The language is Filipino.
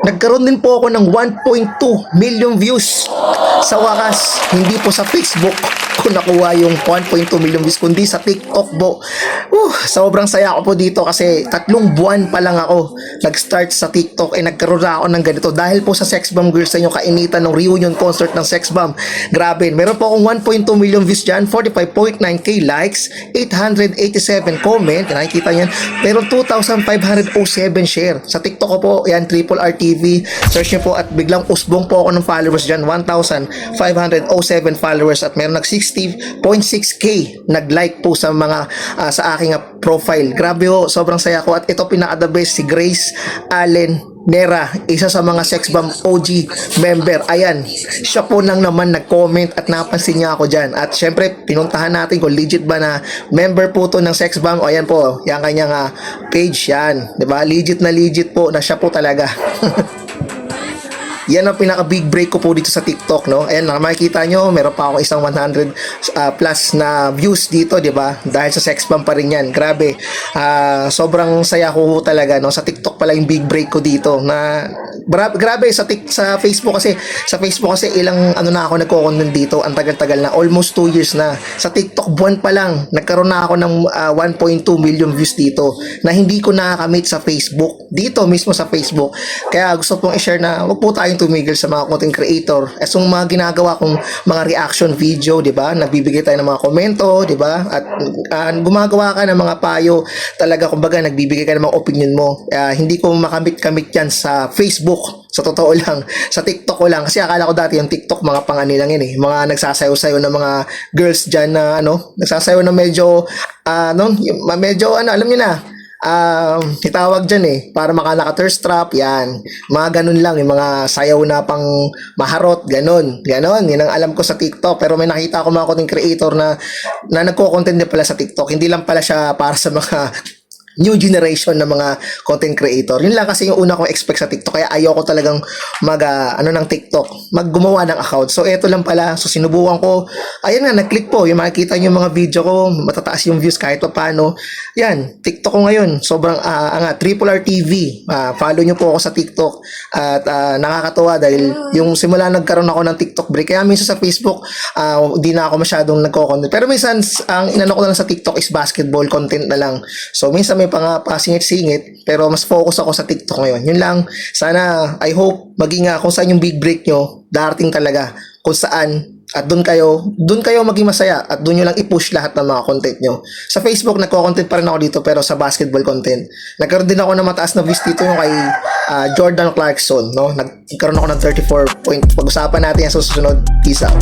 Nagkaroon din po ako ng 1.2 million views. Sa wakas, hindi po sa Facebook ko nakuha yung 1.2 million views, kundi sa TikTok po. Sobrang saya ako po dito kasi 3 buwan pa lang ako nag-start sa TikTok, nagkaroon na ako ng ganito dahil po sa Sex Bomb Girls sa inyong kainitan ng reunion concert ng Sex Bomb. Grabe, meron po akong 1.2 million views dyan, 45.9k likes, 887 comment, nakikita yan, meron 2,507 share. Sa TikTok ko po, yan, Triple R TV, search nyo po at biglang usbong po ako ng followers dyan, 1,507 followers at meron nag 60.6k nag-like po sa mga sa aking profile. Grabe ho, sobrang saya ko. At ito pinaka the best, si Grace Allen Nera, isa sa mga Sex Bomb OG member. Ayan, siya po nang naman nag-comment at napansin niya ako dyan. At syempre, pinuntahan natin kung legit ba na member po to ng Sex Bomb. O ayan po, yung kanyang page yan. Diba? Legit na legit po na siya po talaga. Yan ang pinaka big break ko po dito sa TikTok, no? Ayan, makikita nyo, meron pa ako isang 100 plus na views dito, di ba? Dahil sa Sex Bomb pa rin yan. Grabe. Sobrang saya ko talaga, no? Sa TikTok pala yung big break ko dito na grabe sa Facebook kasi ilang ano na ako nagko-content dito, ang tagal-tagal na, almost 2 years na. Sa TikTok buwan pa lang nagkaroon na ako ng 1.2 million views dito na hindi ko nakakamit sa Facebook. Dito mismo sa Facebook. Kaya gusto kong i-share na wag po tayong tumigil sa mga content creator. Yung mga ginagawa kong mga reaction video, 'di ba? Nagbibigay tayo ng mga komento, 'di ba? At gumagawa ka ng mga payo, talaga kumbaga nagbibigay ka ng mga opinion mo. Hindi ko makamit-kamit 'yan sa Facebook. Sa totoo lang, sa TikTok ko lang kasi akala ko dati yung TikTok mga pangani lang yun eh. Mga nagsasayaw-sayaw ng mga girls diyan na nagsasayaw na medyo medyo alam niyo na. Itawag dyan eh, para makalaka-thirst trap, yan. Mga ganun lang, yung mga sayaw na pang maharot, ganun. Yun ang alam ko sa TikTok. Pero may nakita ako mga content creator na nagko-content din pala sa TikTok. Hindi lang pala siya para sa mga new generation na mga content creator. Yun lang kasi yung una kong expect sa TikTok. Kaya ayoko talagang ng TikTok, maggumawa ng account. So eto lang pala. So sinubukan ko. Ayan nga, nag-click po. Yung makikita nyo yung mga video ko, matataas yung views kahit pa paano. Yan, TikTok ko ngayon. Sobrang Triple R TV. Follow nyo po ako sa TikTok. At nakakatuwa dahil yung simula nagkaroon ako ng TikTok break. Kaya minsan sa Facebook, di na ako masyadong nagko-content. Pero minsan, ang inano ko lang sa TikTok is basketball content na lang. So minsan may pasingit-singit, pero mas focus ako sa TikTok ngayon. Yun lang. Sana, I hope, maging kung saan yung big break nyo, darating talaga. Kung saan, at doon kayo maging masaya, at doon nyo lang i-push lahat ng mga content nyo. Sa Facebook, nagko-content pa rin ako dito, pero sa basketball content. Nagkaroon din ako ng mataas na views dito yung kay Jordan Clarkson, no? Nagkaroon ako ng 34 point. Pag-usapan natin yan sa susunod. Peace out.